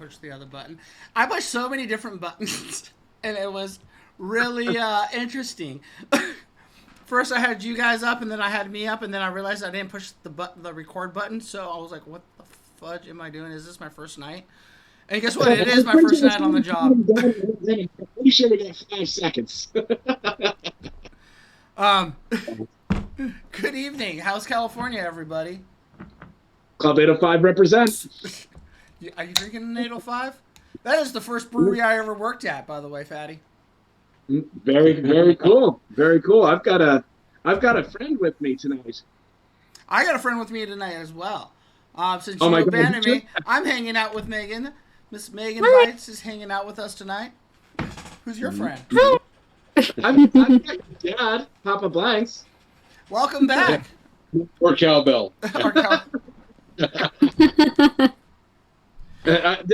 push the other button. I pushed so many different buttons, and it was really interesting. First, I had you guys up, and then I had me up, and then I realized I didn't push the record button. So I was like, "What the fudge am I doing? Is this my first night?" And guess what? It is my first night on the job. We should have got 5 seconds. Good evening. How's California, everybody? Club 805 represent. Are you drinking an 805? That is the first brewery I ever worked at, by the way, Fatty. Very, very cool. Very cool. I've got a friend with me tonight. I got a friend with me tonight as well. Since you abandoned me, I'm hanging out with Megan. Miss Megan Bytes is hanging out with us tonight. Who's your friend? I'm your dad, Papa Blanks. Welcome back. Or cowbell.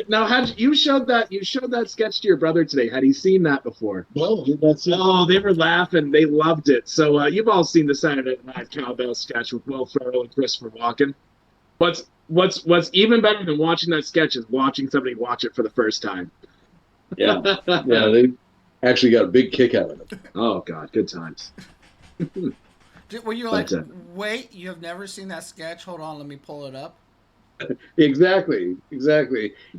Now, you showed that sketch to your brother today. Had he seen that before? No, that's it. Oh, they were laughing. They loved it. So you've all seen the Saturday Night Cowbell sketch with Will Ferrell and Christopher Walken. What's even better than watching that sketch is watching somebody watch it for the first time. Yeah, they actually got a big kick out of it. Oh God, good times. Were you like, wait, you have never seen that sketch? Hold on, let me pull it up. Exactly.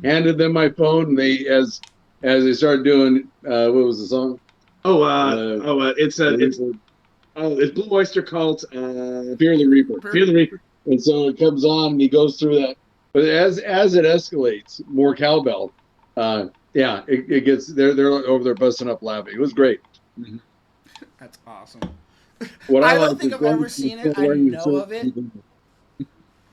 Handed them my phone, and they as they started doing what was the song? It's Blue Oyster Cult. Fear the Reaper. Fear the Reaper. And so it comes on, and he goes through that. But as it escalates, more cowbell. It gets they're over there busting up laughing. It was great. Mm-hmm. That's awesome. I don't think I've ever seen it. I know of it.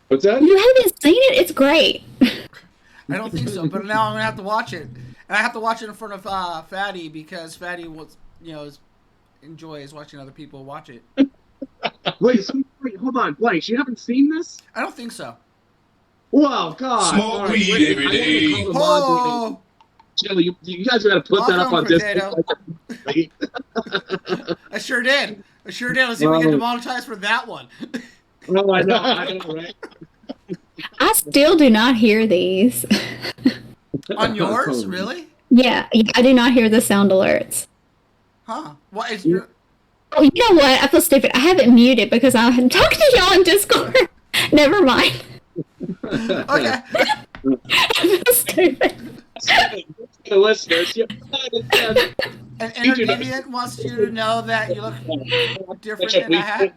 What's that? You haven't seen it? It's great. I don't think so, but now I'm gonna have to watch it, and I have to watch it in front of Fatty because Fatty enjoys watching other people watch it. Wait, hold on, Blanche, you haven't seen this? I don't think so. Well, God. Smoke weed every day. Oh, Jill, you guys got to put that up on Discord. I sure did. Let's see if we get demonetized for that one. Oh, I know, right? I still do not hear these. On yours, really? Yeah, I do not hear the sound alerts. Huh? What is your? Oh, you know what? I feel stupid. I have it muted because I'm talking to y'all in Discord. Never mind. Okay. I feel stupid. The listeners, An intermediate wants you to know that you look different in a hat.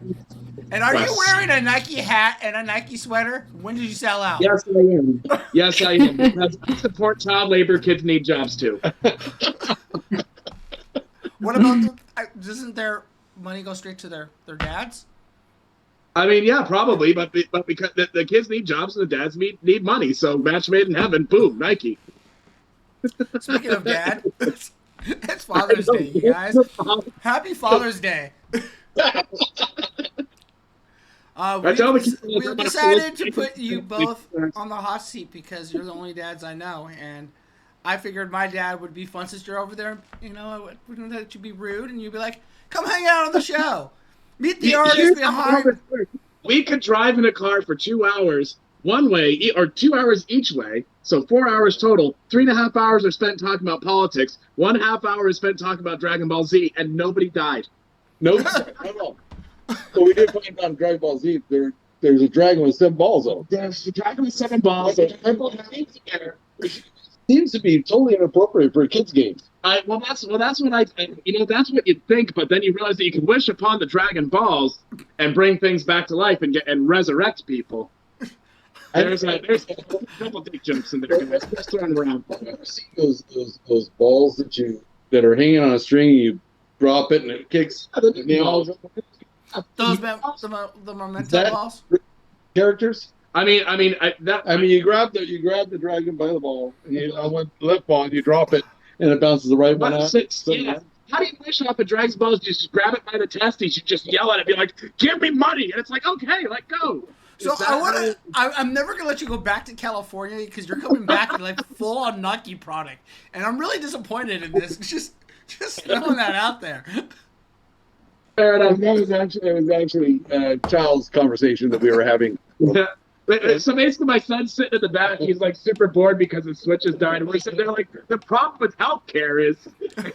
And are you wearing a Nike hat and a Nike sweater? When did you sell out? Yes, I am. Yes, I am. Because I support child labor. Kids need jobs too. What about doesn't their money go straight to their dads? I mean, yeah, probably, but because the kids need jobs and the dads need money, so match made in heaven. Boom, Nike. Speaking of dad, it's Father's Day, you guys. Happy Father's Day. We decided to put you both on the hot seat because you're the only dads I know, and I figured my dad would be fun since you're over there. You know, I wouldn't let you be rude, and you'd be like, "Come hang out on the show. Meet the artist behind." We could drive in a car for 2 hours one way, or 2 hours each way, so 4 hours total. 3.5 hours are spent talking about politics. 1.5 hour is spent talking about Dragon Ball Z, and nobody died. Nope. No. So we did find on Dragon Ball Z there's a dragon with 7 balls on it. There's the dragon with 7 balls. Seems to be totally inappropriate for a kids game. That's what that's what you'd think, but then you realize that you can wish upon the Dragon Balls and bring things back to life and resurrect people. There's a couple dick jokes in there, guys. Just throwing around. Have you ever seen those balls that are hanging on a string? You drop it and it kicks. Those the memento balls. Characters. You grab the dragon by the ball, and you went left ball, and you drop it, and it bounces the right one out. Yeah. How do you wish off a Dragon's balls? You just grab it by the testes. You just yell at it, be like, "Give me money!" And it's like, "Okay, let go." So I'm never gonna let you go back to California because you're coming back in like full on Nike product, and I'm really disappointed in this. Just throwing that out there. Fair enough. It was actually a child's conversation that we were having. So basically, my son's sitting in the back. He's like super bored because his Switch has died. And we're sitting there like, the problem with healthcare is, and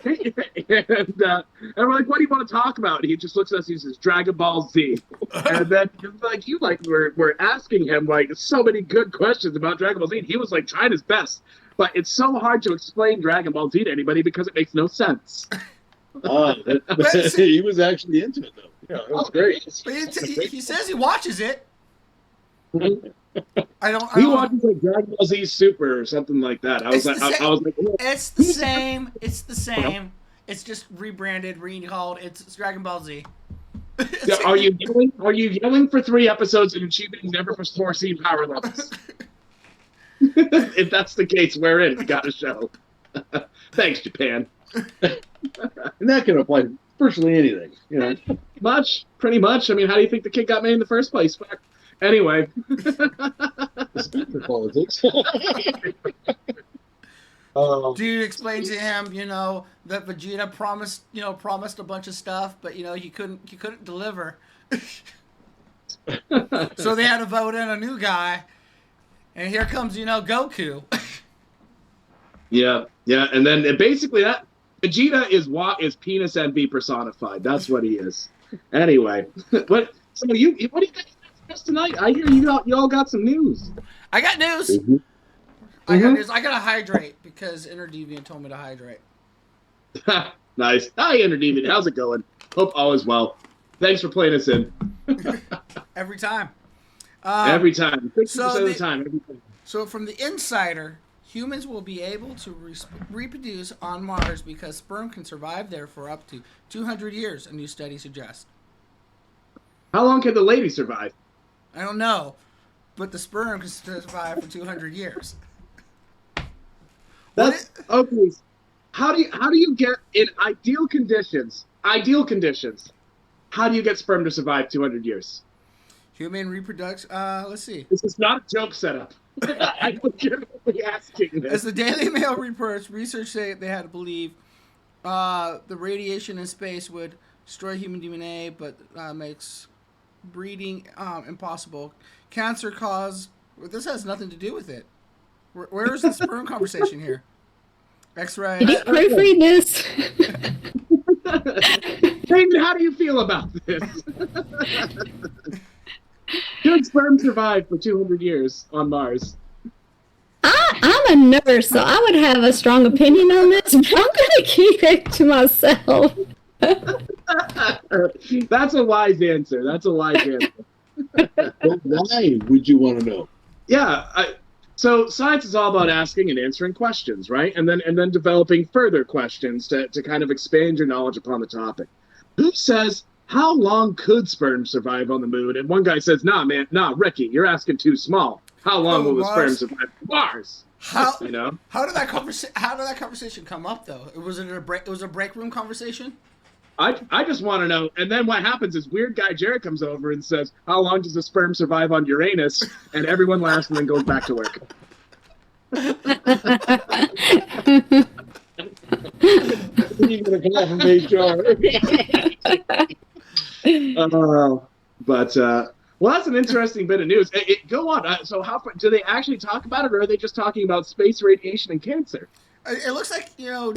we're like, what do you want to talk about? And he just looks at us. He says, Dragon Ball Z. And then like we're asking him like so many good questions about Dragon Ball Z. And he was like trying his best, but it's so hard to explain Dragon Ball Z to anybody because it makes no sense. He was actually into it though. Yeah, it was great. He says he watches it. I don't. He watches like Dragon Ball Z Super or something like that. I was like, oh. It's the same. It's the same. It's just rebranded, recalled. It's Dragon Ball Z. Are you yelling? Are you yelling for 3 episodes and achieving never before seen power levels? If that's the case, we're in. We got a show. Thanks, Japan. And that can apply to virtually anything, you know. Pretty much. I mean, how do you think the kid got made in the first place? Anyway. Politics. Dude explained to him, that Vegeta promised a bunch of stuff, but he couldn't deliver. So they had to vote in a new guy, and here comes Goku. Yeah, and then basically that Vegeta is penis envy personified. That's what he is. Anyway, what do you think tonight? I hear you all got some news. I got news. Mm-hmm. I got news. I gotta hydrate because Interdeviant told me to hydrate. Nice. Hi, Interdeviant. How's it going? Hope all is well. Thanks for playing us in. Every time. Every time. 60% of the time. Every time. So from the insider, humans will be able to reproduce on Mars because sperm can survive there for up to 200 years, a new study suggests. How long can the lady survive? I don't know, but the sperm can survive for 200 years. That's okay. How do you get in ideal conditions? How do you get sperm to survive 200 years? Human reproduction. Let's see. This is not a joke setup. I'm legitimately asking this. As the Daily Mail reports, research say they had to believe the radiation in space would destroy human DNA, but makes breeding impossible. Cancer cause. This has nothing to do with it. Where is the sperm conversation here? X-ray. Did you proofread this? Hayden, how do you feel about this? Should sperm survive for 200 years on Mars? I'm a nurse, so I would have a strong opinion on this, but I'm going to keep it to myself. That's a wise answer. But why would you want to know? Yeah. So science is all about asking and answering questions, right? And then developing further questions to kind of expand your knowledge upon the topic. Who says, how long could sperm survive on the moon? And one guy says, nah, Ricky, you're asking too small. How long will the sperm survive on Mars? How did that conversation come up though? Was it a break room conversation? I just want to know. And then what happens is weird guy Jared comes over and says, how long does the sperm survive on Uranus? And everyone laughs and then goes back to work. You're going to call from HR. Well, that's an interesting bit of news. Go on. So how do they actually talk about it, or are they just talking about space radiation and cancer? It looks like, You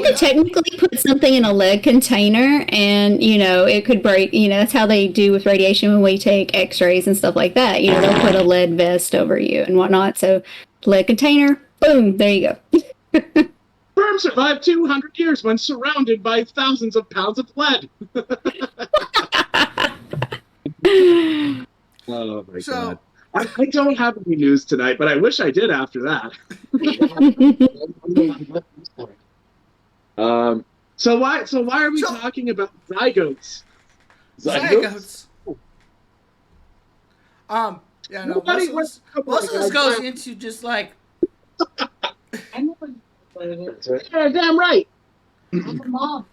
could technically put something in a lead container and, it could break. That's how they do with radiation when we take x-rays and stuff like that. They'll put a lead vest over you and whatnot. So lead container, boom, there you go. Sperm survive 200 years when surrounded by thousands of pounds of lead. Oh, my God. I don't have any news tonight, but I wish I did after that. So why are we talking about zygotes? Zygotes. Yeah, no. Most of this goes into just like. Yeah, damn right. I'm a mom.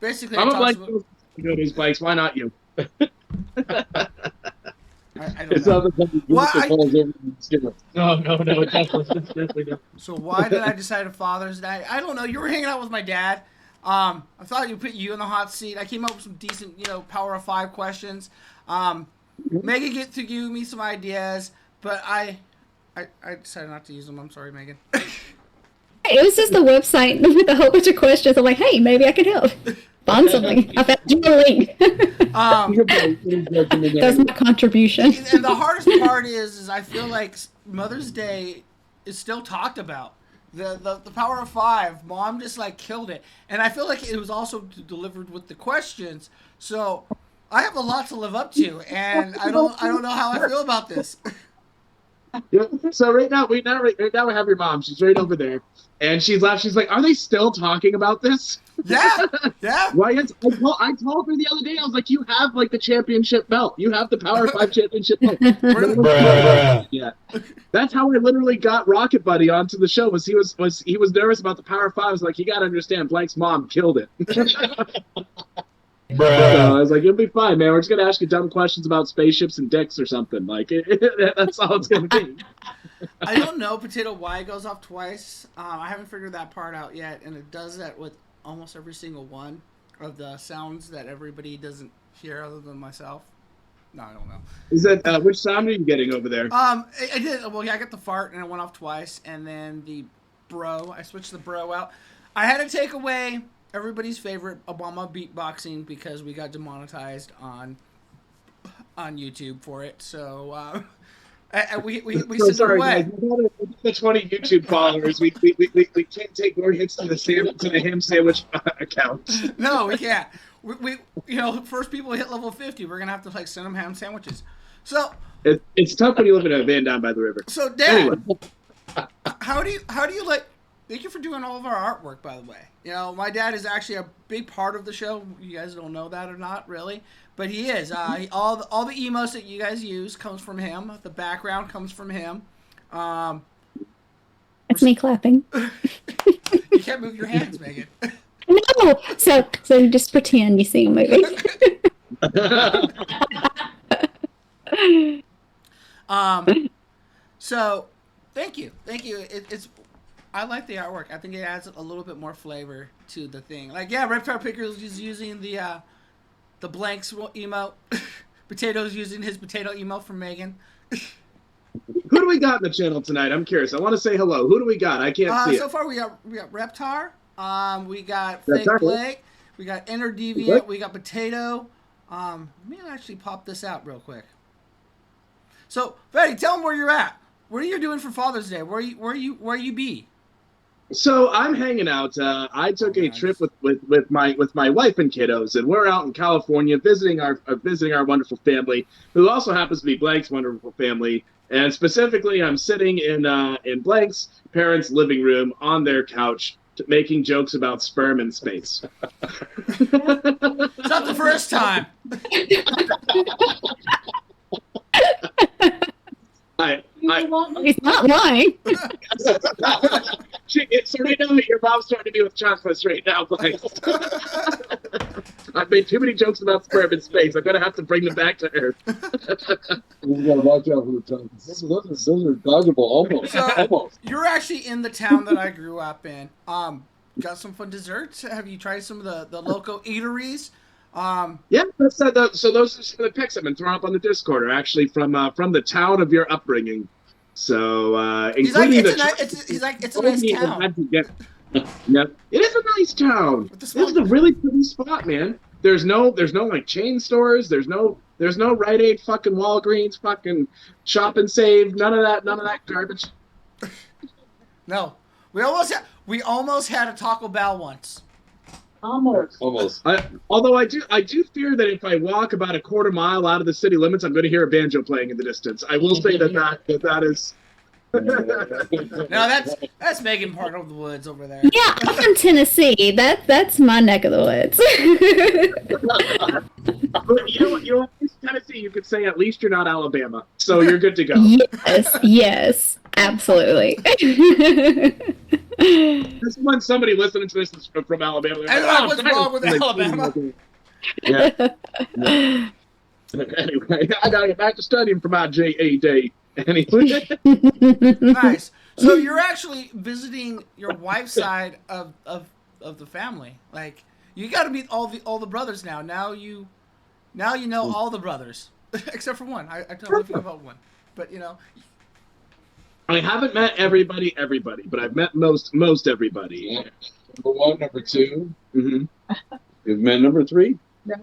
Basically, I'm like these bikes. Why not you? I don't know. No, it definitely not. So why did I decide on Father's Day? I don't know. You were hanging out with my dad. I thought you put you in the hot seat. I came up with some decent, Power of 5 questions. Megan get to give me some ideas, but I decided not to use them. I'm sorry, Megan. It was just the website with a whole bunch of questions. I'm like, hey, maybe I can help. Find something. I found you a link. That's my contribution. And the hardest part is I feel like Mother's Day is still talked about. The Power of 5, Mom just like killed it, and I feel like it was also delivered with the questions. So I have a lot to live up to, and I don't know how I feel about this. Yeah. So right now we have your mom. She's right over there, and she's laughing. She's like, "Are they still talking about this?" Yeah. Why? Yes. I told her the other day. I was like, "You have like the championship belt. You have the Power 5 championship belt." Yeah. That's how I literally got Rocket Buddy onto the show. He was nervous about the Power 5. I was like, "You got to understand, Blank's mom killed it." So I was like, "You'll be fine, man. We're just gonna ask you dumb questions about spaceships and dicks or something. Like, that's all it's gonna be." I don't know Potato why it goes off twice. I haven't figured that part out yet, and it does that with almost every single one of the sounds that everybody doesn't hear other than myself. No, I don't know. Is that which sound are you getting over there? I did. Well, yeah, I got the fart and it went off twice, and then the bro. I switched the bro out. I had to take away everybody's favorite Obama beatboxing because we got demonetized on YouTube for it. So we So sent it sorry, away. guys. We got the 20 YouTube followers. We can't take more hits to the ham sandwich account. No, we can't. We first people to hit level 50, we're gonna have to like send them ham sandwiches. So It's tough when you live in a van down by the river. so Dad, Anyway. how do you like? Thank you for doing all of our artwork, by the way. My dad is actually a big part of the show. You guys don't know that or not, really, but he is. All the emotes that you guys use comes from him. The background comes from him. That's me clapping. You can't move your hands, Megan. No! So just pretend you see a movie. So thank you. It's I like the artwork. I think it adds a little bit more flavor to the thing. Like, yeah, Reptile Pickers is using the Blanks emote. Potato's using his potato emote from Megan. Who do we got in the channel tonight? I'm curious. I want to say hello. Who do we got? I can't see So it. far we got Reptar. We got Reptar, Fake Blake. We got Inner Deviant. We got Potato. Let me actually pop this out real quick. So, Fatty, tell them where you're at. What are you doing for Father's Day? Where you be? So I'm hanging out. I took a trip with my wife and kiddos, and we're out in California visiting our wonderful family, who also happens to be Blank's wonderful family. And specifically, I'm sitting in Blank's parents' living room on their couch, making jokes about sperm in space. It's not the first time. He's not lying. So right now, your mom's starting to be with chocolates right now, Blank. I've made too many jokes about sperm in space. I'm going to have to bring them back to Earth. We gotta watch out for the tongues. Those are dodgeable, almost. So, you're actually in the town that I grew up in. Got some fun desserts? Have you tried some of the local eateries? Yeah, so those are some of the pics I've been throwing up on the Discord are actually from the town of your upbringing. So including it's a nice town. No, it is a nice town. This is a really pretty spot, man. There's no like chain stores. There's no Rite Aid, fucking Walgreens, fucking Shop and Save. None of that garbage. No, we almost had a Taco Bell once. Almost. Although I do fear that if I walk about a quarter mile out of the city limits, I'm going to hear a banjo playing in the distance. I will say that is. No, that's Megan part of the woods over there. Yeah, I'm from Tennessee. That's my neck of the woods. You know, in Tennessee, you could say at least you're not Alabama, so you're good to go. Yes, absolutely. This is when somebody listening to this is from Alabama. And what's wrong with Alabama? Yeah. Anyway, I gotta get back to studying for my JAD. Anyway. Nice. So you're actually visiting your wife's side of of the family. Like you got to meet all the brothers now. Now you know all the brothers except for one. I totally forgot about one, but you know. I haven't met everybody, but I've met most everybody. Yeah. Number 1, number 2. Mm-hmm. You've met number 3? No,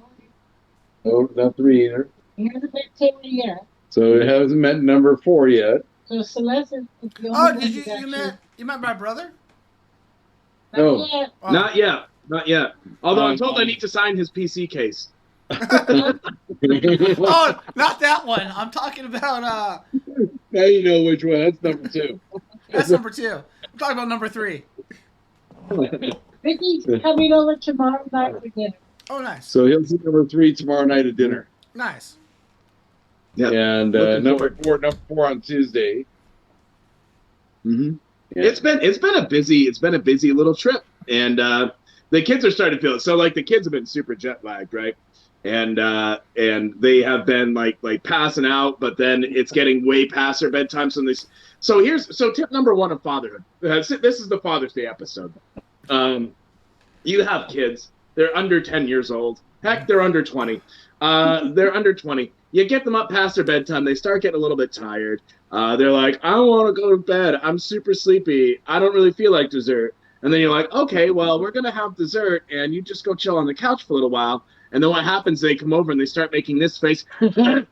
No, not 3 either. he hasn't met 10 yet. So it hasn't met number 4 yet. So Celeste is the only Oh, one did you that you met my brother? No. Not yet. Oh. Not yet. Although I'm told I need to sign his PC case. Oh, not that one. I'm talking about Now you know which one. That's number 2. that's number 2. I'm talking about number 3. Vicky's coming over tomorrow night for dinner. Oh, nice. So he'll see number 3 tomorrow night at dinner. Nice. Yeah. And number 4 on Tuesday. Mm-hmm. Yeah. It's been a busy little trip, and the kids are starting to feel it. So like the kids have been super jet lagged, right? And they have been like passing out, but then it's getting way past their bedtime. So tip number 1 of fatherhood. This is the Father's Day episode. You have kids. They're under 10 years old. Heck, they're under 20. They're under 20. You get them up past their bedtime. They start getting a little bit tired. They're like, I don't want to go to bed. I'm super sleepy. I don't really feel like dessert. And then you're like, okay, well, we're going to have dessert, and you just go chill on the couch for a little while. And then what happens, they come over and they start making this face. and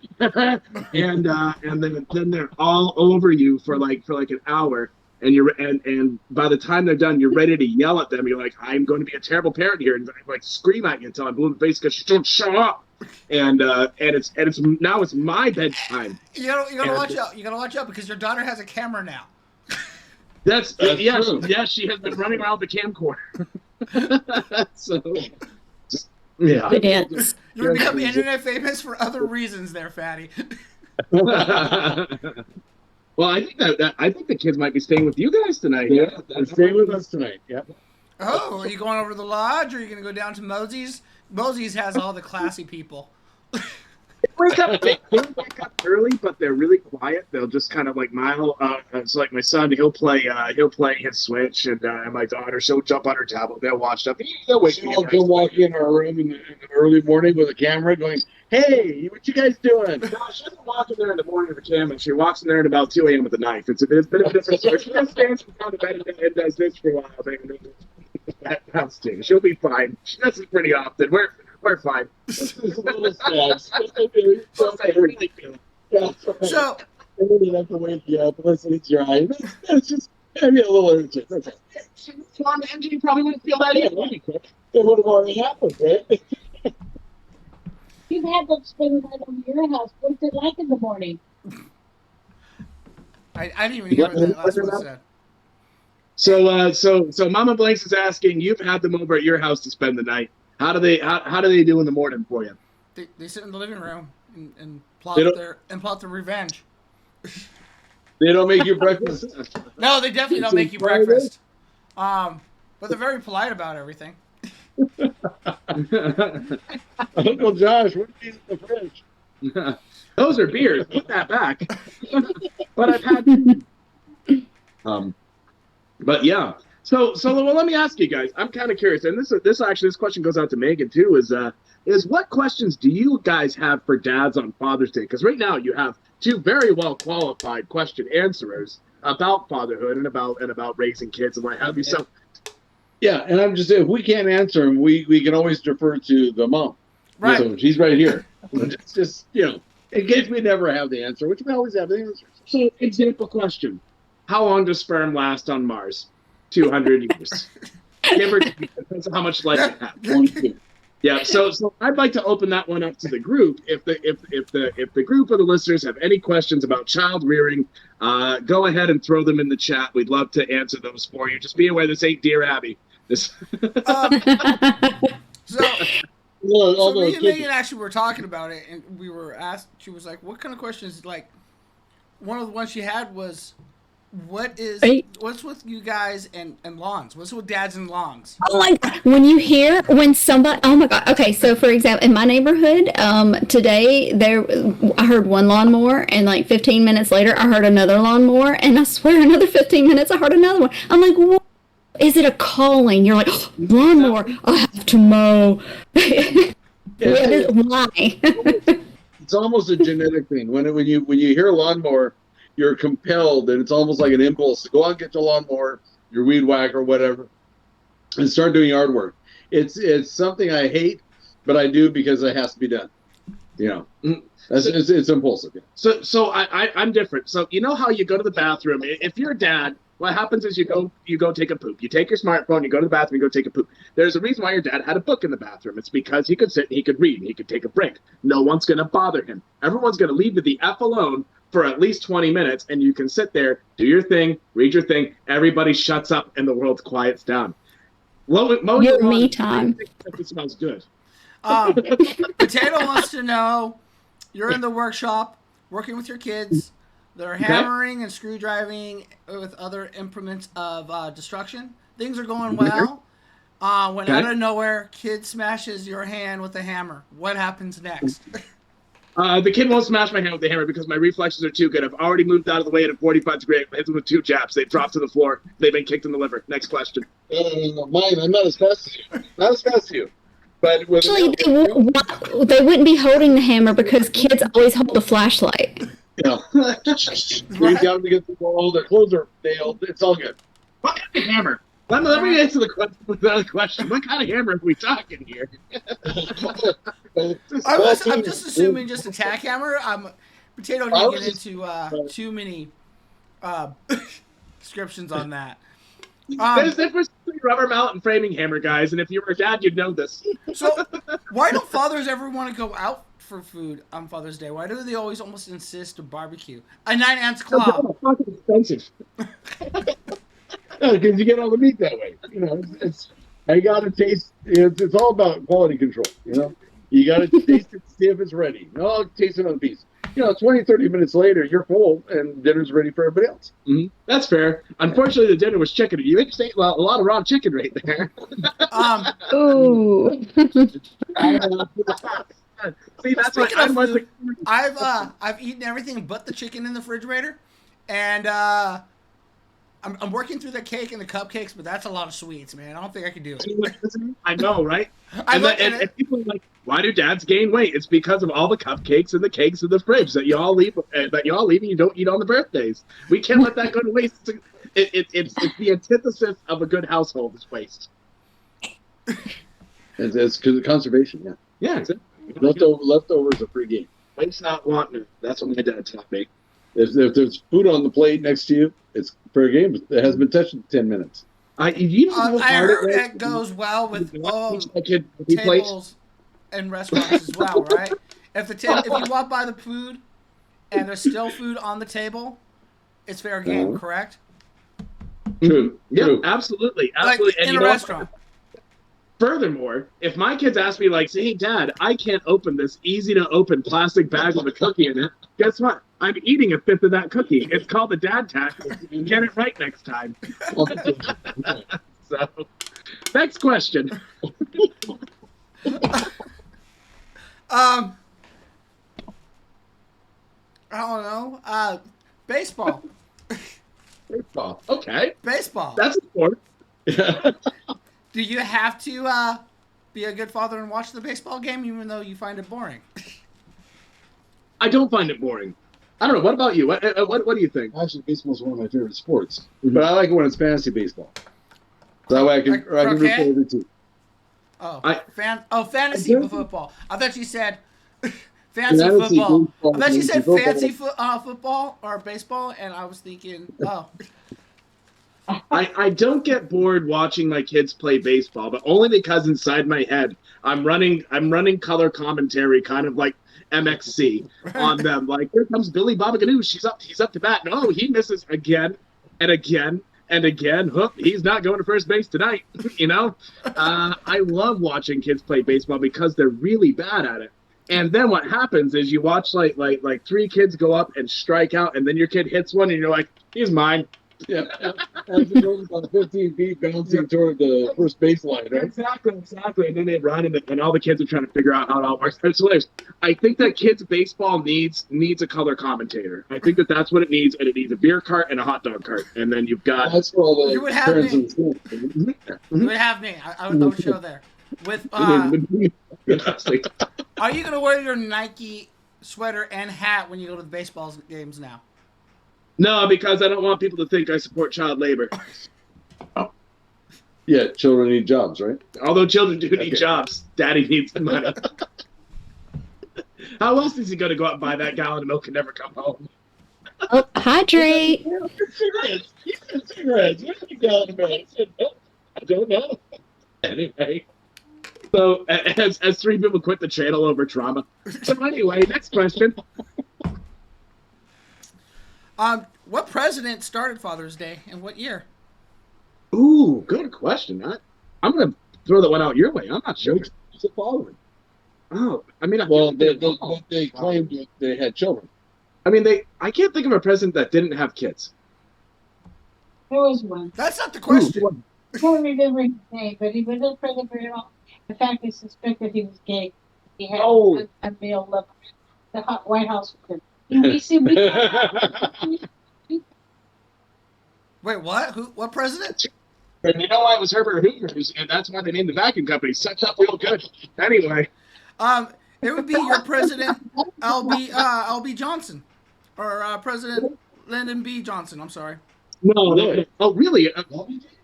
then they're all over you for like an hour. And by the time they're done, you're ready to yell at them. You're like, I'm going to be a terrible parent here, and like scream at you until I'm blue in the face because you don't shut up. And it's now it's my bedtime. You gotta watch out. You gotta watch out because your daughter has a camera now. That's true. Yes, she has been running around with the camcorder. So yeah. It is. You're gonna become internet famous for other reasons, there, Fatty. Well, I think the kids might be staying with you guys tonight. Yeah, they're staying with us tonight. Yeah. Oh, are you going over to the lodge, or are you gonna go down to Mosey's? Mosey's has all the classy people. They wake up early, but they're really quiet. They'll just kind of like mile. It's like my son. He'll play his Switch, and my daughter, she'll jump on her tablet. They'll watch stuff. They'll wake me up. She'll walk in our room in the early morning with a camera, going, "Hey, what you guys doing?" No, she doesn't walk in there in the morning with a camera. She walks in there at about 2 a.m. with a knife. It's been a different story. She just stands in front of the bed and does this for a while. That's too. She'll be fine. She does it pretty often. We're fine. Little steps. So, I really have to wake you up. Listen, it's your eyes. That's just maybe a little urgent. That's it. On the engine, you probably wouldn't feel that either. It would have already happened, right? You've had them spend the night over your house. What's it like in the morning? I didn't even hear what that last one said. So Mama Blanks is asking, you've had them over at your house to spend the night. How do they do in the morning for you? They sit in the living room and plot They don't- their revenge. They don't make you breakfast. No, they definitely don't make you breakfast. But they're very polite about everything. Uncle Josh, what do you in the fridge? Those are beers. Put that back. But I've had. But yeah. So well, let me ask you guys. I'm kind of curious, and this question goes out to Megan too. Is what questions do you guys have for dads on Father's Day? Because right now you have two very well qualified question answerers about fatherhood and about raising kids and what have you. So Yeah, and I'm just saying, if we can't answer them, we can always defer to the mom. Right. So she's right here. just in case we never have the answer, which we always have the answer. So, example question. How long does sperm last on Mars? 200 years. Give or take, depends on how much life it has. Yeah, so I'd like to open that one up to the group. If the group of the listeners have any questions about child rearing, go ahead and throw them in the chat. We'd love to answer those for you. Just be aware this ain't Dear Abby. This So me and Megan actually were talking about it, and we were asked. She was like, "What kind of questions?" Like, one of the ones she had was, what's with you guys and lawns? What's with dads and lawns?" Oh my God. When somebody, oh my God. Okay. So for example, in my neighborhood, today I heard one lawnmower, and like 15 minutes later, I heard another lawnmower, and I swear another 15 minutes, I heard another one. I'm like, what? is it a calling? You're like, lawnmower, I have to mow. Why? It's almost a genetic thing. When you hear lawnmower, you're compelled, and it's almost like an impulse to go out and get your lawnmower, your weed whacker, whatever, and start doing yard work. It's something I hate, but I do because it has to be done. It's impulsive. So I'm different. So you know how you go to the bathroom? If you're a dad, what happens is you go take a poop. You take your smartphone, you go to the bathroom, you go take a poop. There's a reason why your dad had a book in the bathroom. It's because he could sit and he could read and he could take a break. No one's going to bother him. Everyone's going to leave you the F alone for at least 20 minutes, and you can sit there, do your thing, read your thing. Everybody shuts up and the world quiets down. Your me time. It smells good. Potato wants to know, you're in the workshop working with your kids. They're hammering and screwdriving with other implements of destruction. Things are going well. When out of nowhere, kid smashes your hand with a hammer. What happens next? The kid won't smash my hand with the hammer because my reflexes are too good. I've already moved out of the way at a 45 degree. I hit them with 2 jabs. They've dropped to the floor. They've been kicked in the liver. Next question. Mine, I'm not as fast as you. Not as fast as you. But actually, they wouldn't be holding the hammer because kids always hold the flashlight. Yeah. Squeeze down against the wall. Their clothes are nailed. It's all good. What kind of hammer? Let me answer the question with another question. What kind of hammer are we talking here? I'm just assuming just a tack hammer. Potato didn't get into too many descriptions on that. There's difference between rubber mallet and framing hammer, guys, and if you were a dad, you'd know this. So, why don't fathers ever want to go out for food on Father's Day? Why do they always almost insist to barbecue? A 9 ounce claw. It's fucking expensive. Because you get all the meat that way. It's I gotta taste. It's all about quality control. You gotta taste it to see if it's ready. No, I'll taste another piece. 20, 30 minutes later, you're full and dinner's ready for everybody else. Mm-hmm. That's fair. Unfortunately, the dinner was chicken. You ate a lot of raw chicken right there. Ooh. See, that's what I'm like. I've eaten everything but the chicken in the refrigerator, and I'm working through the cake and the cupcakes, but that's a lot of sweets, man. I don't think I can do it. I know, right? And people are like, why do dads gain weight? It's because of all the cupcakes and the cakes in the fridge that you all leave and you don't eat on the birthdays. We can't let that go to waste. It's the antithesis of a good household is waste. It's because of conservation, yeah. Yeah, exactly. Leftovers are free game. Waste not, want not. That's what my dad taught me. If there's food on the plate next to you, it's fair game. It hasn't been touched in 10 minutes. I heard that goes well with tables and restaurants as well, right? If you walk by the food and there's still food on the table, it's fair game, correct? True. Yeah, True. absolutely. Like and in a restaurant. Furthermore, if my kids ask me, like, hey, Dad, I can't open this easy-to-open plastic bag with a cookie in it, guess what? I'm eating a fifth of that cookie. It's called the dad tax. Get it right next time. So, next question. I don't know. Baseball. Baseball. Okay. Baseball. That's a sport. Do you have to be a good father and watch the baseball game even though you find it boring? I don't find it boring. I don't know. What about you? What do you think? Actually, baseball is one of my favorite sports, but I like it when it's fantasy baseball. So that way I can root for every team. Fantasy football. I thought you said fancy football. I thought you said fancy football or baseball, and I was thinking, I don't get bored watching my kids play baseball, but only because inside my head I'm running color commentary, kind of like MXC on them. Like, here comes Billy Bobaganoo. He's up to bat. No, he misses again and again and again. Hook, he's not going to first base tonight. I love watching kids play baseball because they're really bad at it. And then what happens is you watch like 3 kids go up and strike out, and then your kid hits one, and you're like, he's mine. Yeah. As it goes about 15 feet bouncing toward the first baseline, right? Exactly. And then they run, and all the kids are trying to figure out how it all works. It's hilarious. I think that kids baseball needs a color commentator. I think that's what it needs, and it needs a beer cart and a hot dog cart, and then you've got. That's for all the You would have parents me. in school. You would have me. I would show there. With are you gonna wear your Nike sweater and hat when you go to the baseball games now? No, because I don't want people to think I support child labor. Yeah, children need jobs, right? Although children do need jobs, daddy needs the money. How else is he going to go out and buy that gallon of milk and never come home? Oh, hydrate. Cigarettes. Where's the gallon of milk? I don't know. Anyway. So, as three people quit the channel over trauma. So anyway, next question. What president started Father's Day and what year? Ooh, good question. I'm going to throw that one out your way. I'm not sure. It's the following. Oh, I mean, They claimed that they had children. I can't think of a president that didn't have kids. There was one. That's not the question. Ooh, I don't remember his name, but he was not president very long. In fact, they suspected he was gay. He had a male lover. The White House was him. Wait, what? What president? And you know why it was Herbert Hoover, and that's why they named the vacuum company. Sucked up real good. Anyway. It would be your president, L.B. Johnson, or President Lyndon B. Johnson. I'm sorry. No. Oh, really?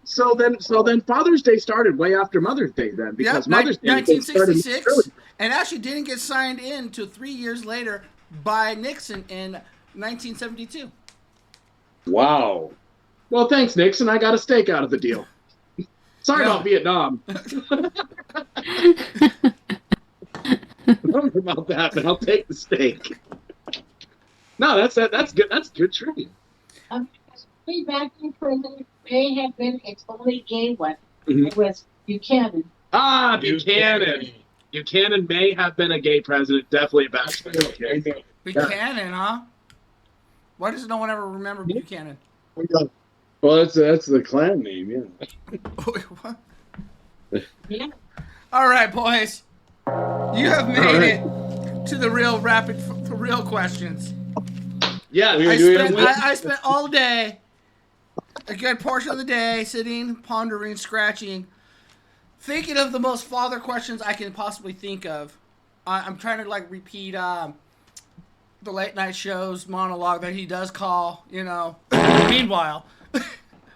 So then Father's Day started way after Mother's Day then, because Mother's Day 1966, and actually didn't get signed in until 3 years later by Nixon in 1972. Wow. Well, thanks, Nixon. I got a steak out of the deal. Sorry about Vietnam. Sorry about that, but I'll take the steak. No, that's good. That's good trivia. Way back in president may have been its only gay one. Mm-hmm. It was Buchanan. Ah, Buchanan. Buchanan may have been a gay president. Definitely a bachelor. Okay. Buchanan, huh? Why does no one ever remember Buchanan? Well, that's the clan name, yeah. Wait, what? Yeah. All right, boys. You have made it to the real questions. Yeah, I spent all day, a good portion of the day, sitting, pondering, scratching, thinking of the most father questions I can possibly think of. I'm trying to repeat the late night show's monologue that he does call. Meanwhile,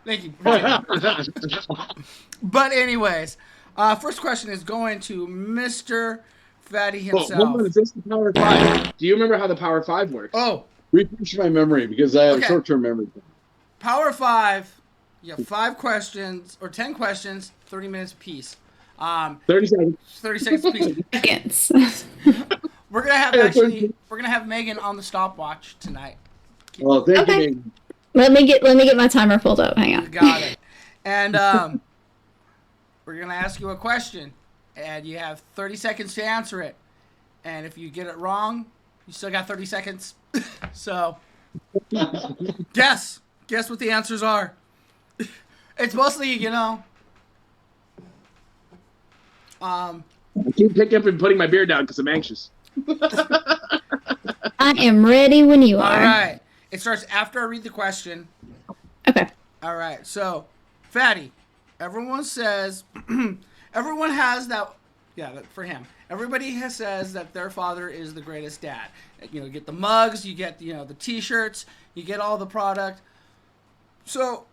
thank you. But anyways, first question is going to Mr. Fatty himself. Is this the Power 5? Do you remember how the Power 5 works? Oh. Refresh my memory because I have short-term memory. Power 5. You have 5 questions or 10 questions, 30 minutes apiece. 30 seconds. 30 seconds apiece. Seconds. We're gonna have Megan on the stopwatch tonight. Well, thank you, Megan. Let me get my timer pulled up. Hang on. Got it. And we're gonna ask you a question, and you have 30 seconds to answer it. And if you get it wrong, you still got 30 seconds. So, guess what the answers are. It's mostly, I keep picking up and putting my beer down because I'm anxious. I am ready when you are. All right. It starts after I read the question. Okay. All right. So, Fatty, everyone says, everyone has that. Yeah, for him. Everybody says that their father is the greatest dad. You get the mugs, you get the T-shirts, you get all the product. So,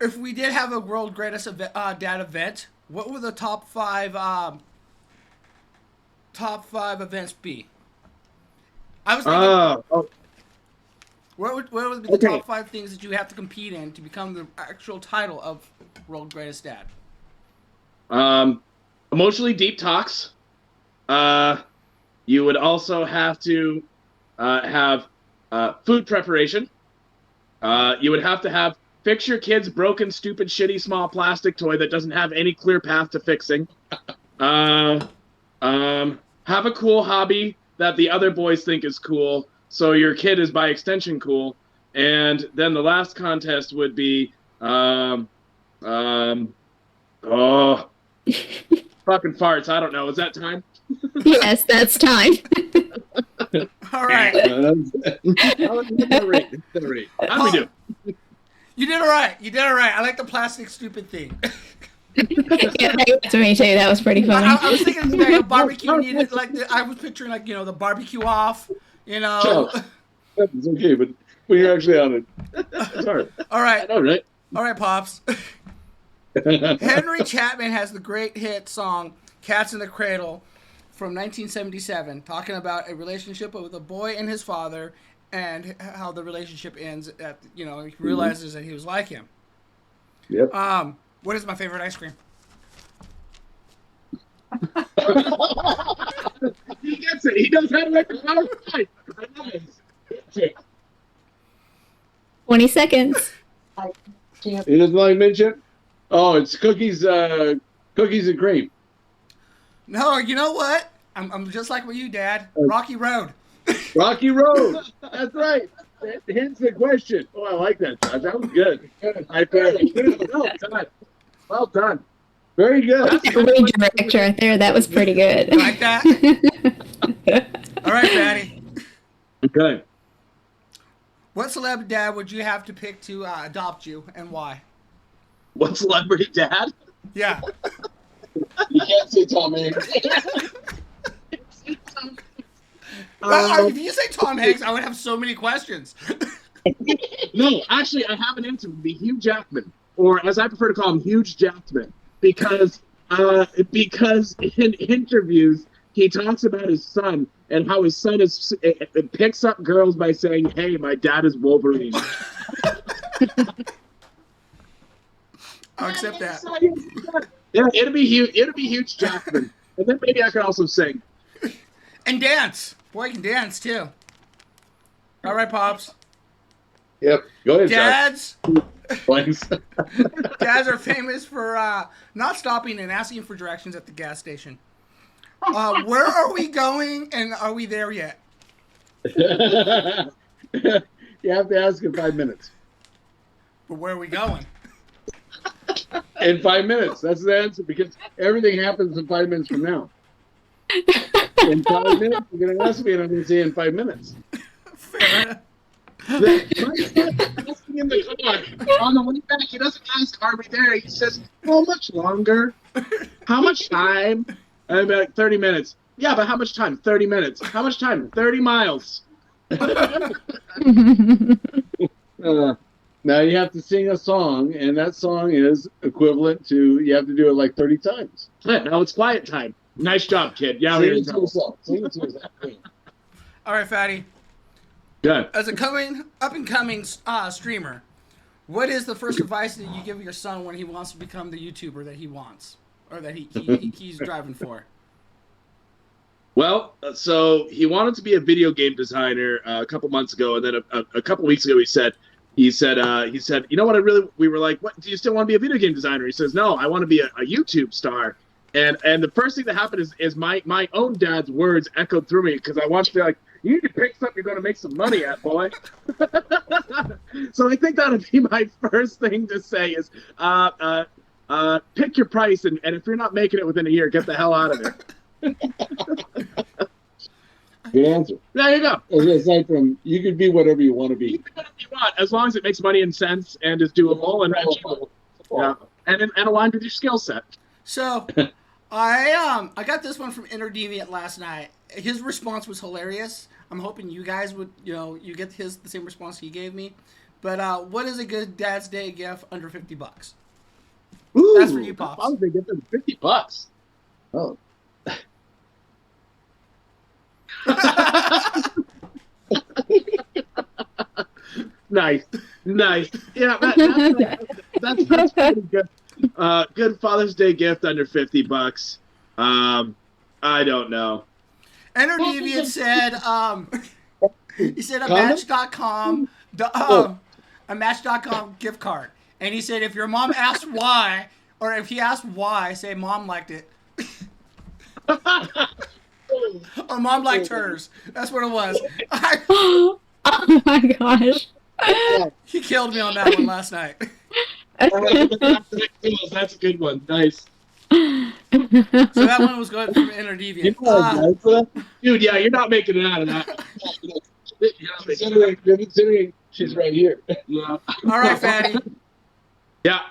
if we did have a world greatest dad event, what would the top five events be? I was thinking, what would be the top 5 things that you have to compete in to become the actual title of world greatest dad? Emotionally deep talks. You would also have to have food preparation. You would have to fix your kid's broken, stupid, shitty, small plastic toy that doesn't have any clear path to fixing. Have a cool hobby that the other boys think is cool, so your kid is by extension cool. And then the last contest would be, fucking farts. I don't know. Is that time? Yes, that's time. All right. How do we do? You did all right. You did all right. I like the plastic stupid thing. Yeah, that's me too. That was pretty funny. I was thinking like a barbecue needed, like I was picturing like the barbecue off, It's okay, but when you're actually on it, it's hard. All right. All right. All right, Pops. Henry Chapman has the great hit song "Cats in the Cradle" from 1977, talking about a relationship with a boy and his father, and how the relationship ends at he realizes that he was like him. Yep. What is my favorite ice cream? He gets it. He knows how to make a power fight. 20 seconds. He doesn't like mint chip? Oh, it's cookies and cream. No, you know what? I'm just like with you, Dad. Rocky Road. Rocky Road. That's right. Hence the question. Oh, I like that, Josh. That was good. Well done. Very good. Redirect right there. That was pretty good. You like that? All right, Fatty. Okay. What celebrity dad would you have to pick to adopt you, and why? What celebrity dad? Yeah. You can't say Tom Hanks. If you say Tom Hanks, I would have so many questions. No, actually, I have an answer. It would be Hugh Jackman, or as I prefer to call him, Huge Jackman, because in interviews he talks about his son and how his son it picks up girls by saying, "Hey, my dad is Wolverine." I'll accept that. Yeah, it'll be Huge Jackman, and then maybe I could also sing And dance. Boy, can dance too. All right, Pops. Yep. Go ahead, Josh. Blanks. Dads are famous for not stopping and asking for directions at the gas station. Where are we going, and are we there yet? You have to ask in 5 minutes. But where are we going? In 5 minutes. That's the answer, because everything happens in 5 minutes from now. In 5 minutes, you're going to ask me, and I'm going to say in 5 minutes. Fair enough. Asking in the car on the way back, he doesn't ask, "Are we there?" He says, "How much longer? How much time?" And I'd be like, 30 minutes. Yeah, but how much time? 30 minutes. How much time? 30 miles. Now you have to sing a song, and that song is equivalent to, you have to do it like 30 times. Yeah, now it's quiet time. Nice job, kid. Yeah, Sing we're in it to trouble. yourself. Sing it to yourself. All right, Fatty. Good. As a up-and-coming streamer, what is the first advice that you give your son when he wants to become the YouTuber that he wants, or that he's driving for? Well, so he wanted to be a video game designer a couple months ago, and then a couple weeks ago he said, you know what, we were like, what, do you still want to be a video game designer? He says, no, I want to be a YouTube star. And the first thing that happened is my own dad's words echoed through me, because I want to be like, you need to pick something you're going to make some money at, boy. So I think that would be my first thing to say is, pick your price, and if you're not making it within a year, get the hell out of it. Good answer. There you go. Aside from, you could be whatever you want to You be. can do whatever you want, as long as it makes money and sense and is doable and achievable. Yeah, and aligned with your skill set. So, I got this one from Interdeviant last night. His response was hilarious. I'm hoping you guys would, you get the same response he gave me. But what is a good Dad's Day gift under $50? Ooh, That's for you, Pops. Why would they get them $50? Oh. Nice. Yeah, that's pretty good. Good Father's Day gift under $50. I don't know. Interdeviant said, he said a Comment? Match.com, a Match.com gift card. And he said, if your mom asks why, or if he asked why, say mom liked it. Or mom liked hers. That's what it was. Oh my gosh. He killed me on that one last night. That's a good one. Nice. So that one was good from Interdeviant. Dude, yeah, you're not making it out of that. Considering she's right here. Yeah. All right, Fatty. Yeah.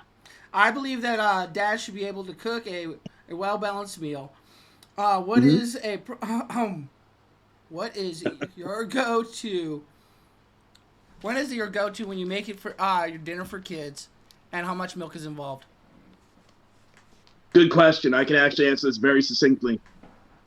I believe that Dad should be able to cook a well balanced meal. What is what is your go to? When is your go to when you make it for your dinner for kids, and how much milk is involved? Good question. I can actually answer this very succinctly.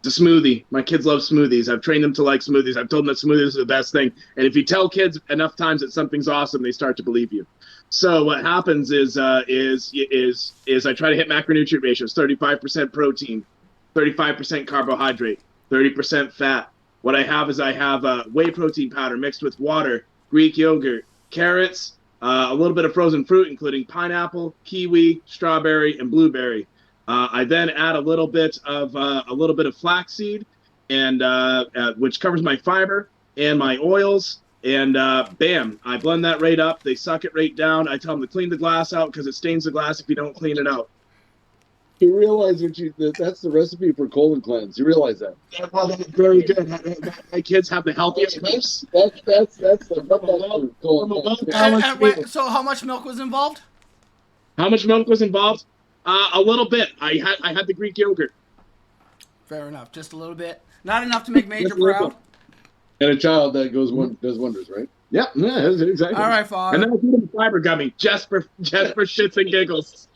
It's a smoothie. My kids love smoothies. I've trained them to like smoothies. I've told them that smoothies are the best thing. And if you tell kids enough times that something's awesome, they start to believe you. So what happens is I try to hit macronutrient ratios: 35% protein, 35% carbohydrate, 30% fat. What I have is whey protein powder mixed with water, Greek yogurt, carrots, a little bit of frozen fruit, including pineapple, kiwi, strawberry, and blueberry. I then add a little bit of flaxseed, and which covers my fiber and my oils. And bam, I blend that right up. They suck it right down. I tell them to clean the glass out because it stains the glass if you don't clean it out. You realize that's the recipe for colon cleanse. You realize that? Well, that's very good. My kids have the healthiest lives. That's the colon cleanse. So how much milk was involved? How much milk was involved? A little bit. I had the Greek yogurt. Fair enough. Just a little bit. Not enough to make Major proud. And a child that does wonders, right? Yep. Yeah, exactly. All right, Father. And then I feed them fiber gummy just for shits and giggles.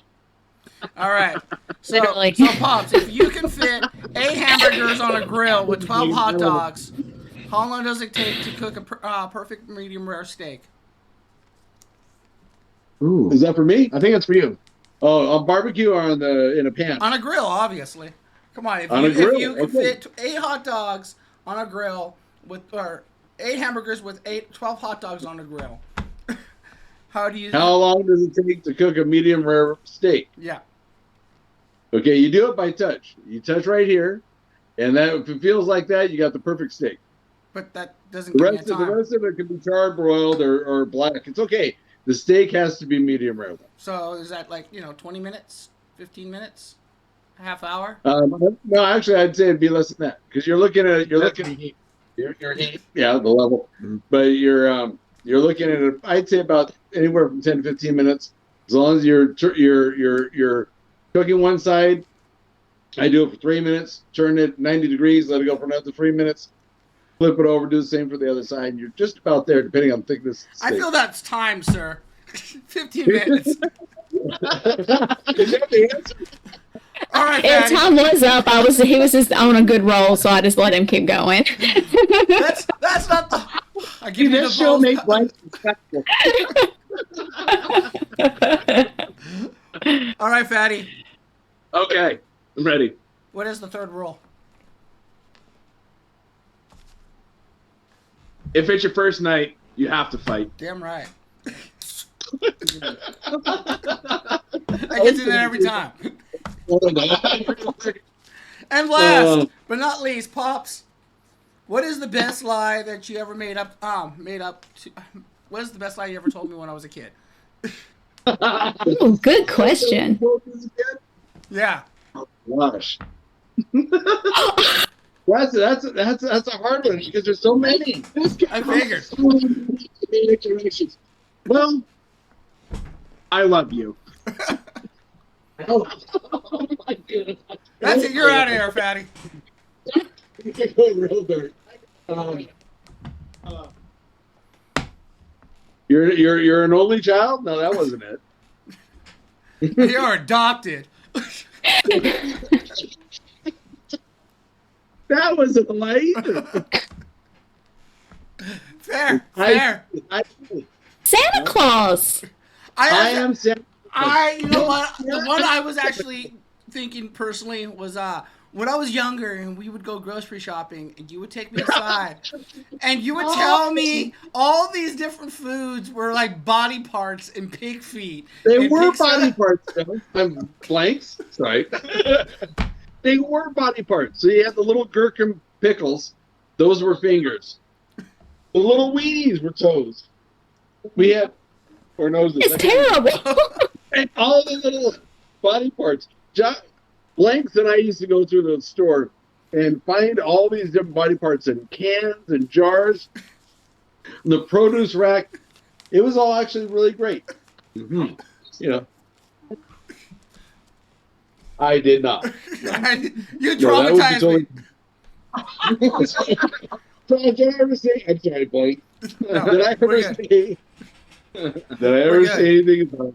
All right. So Pops, if you can fit 8 hamburgers on a grill with 12 hot dogs, how long does it take to cook a perfect medium rare steak? Ooh. Is that for me? I think it's for you. Oh, on barbecue or in a pan? On a grill, obviously. Come on, if you can fit 8 hot dogs on a grill or 8 hamburgers with 12 hot dogs on a grill. How long does it take to cook a medium rare steak? Yeah. Okay, you do it by touch. You touch right here, and that if it feels like that, you got the perfect steak. But that doesn't give me time. The rest of it can be charred, broiled, or black. It's okay. The steak has to be medium rare. So is that 20 minutes, 15 minutes, a half hour? No, actually, I'd say it'd be less than that because you're looking at heat. Your heat, yeah, the level. Mm-hmm. But you're looking at it. I'd say about anywhere from 10 to 15 minutes. As long as you're cooking one side, I do it for 3 minutes. Turn it 90 degrees. Let it go for another 3 minutes. Flip it over. Do the same for the other side. You're just about there, depending on thickness. I feel that's time, sir. 15 minutes. Is that the answer? All right, and time was up. He was just on a good roll, so I just let him keep going. that's not the. I give you the show make life respectful. All right, Fatty. Okay, I'm ready. What is the third rule? If it's your first night, you have to fight. Damn right. I get to that every time. And last but not least, Pops, what is the best lie that you ever made up? What is the best lie you ever told me when I was a kid? Ooh, good question. Yeah. Oh, gosh. That's a hard one because there's so many. I figured. Well, I love you. Oh my goodness. That's it. You're out of here, Fatty. You can go real dirt. You're an only child? No, that wasn't it. You're adopted. That wasn't light. Fair. Santa Claus. I am Santa. You know what? The one I was actually thinking personally was when I was younger and we would go grocery shopping and you would take me aside and you would tell me all these different foods were like body parts and pig feet. They were body parts. Blanks. Sorry. They were body parts. So you had the little gherkin pickles. Those were fingers. The little weenies were toes. We have or noses. It's terrible. And all the little body parts. Blanks and I used to go through the store and find all these different body parts in cans and jars. The produce rack. It was all actually really great. Mm-hmm. You know. I did not. You traumatized me. Did I ever say? I'm sorry, Blake. No, did I ever say? Did I ever say anything about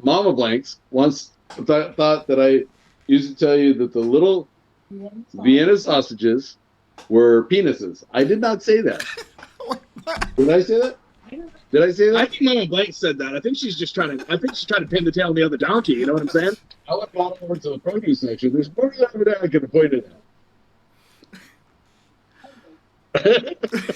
Mama Blanks once thought that I used to tell you that the little Vienna sausages were penises. I did not say that. Did I say that? Did I say that? I think Mama Blank said that. I think she's trying to pin the tail on the other donkey. You know what I'm saying? I went on over to the produce section. There's more than over there I could have pointed at.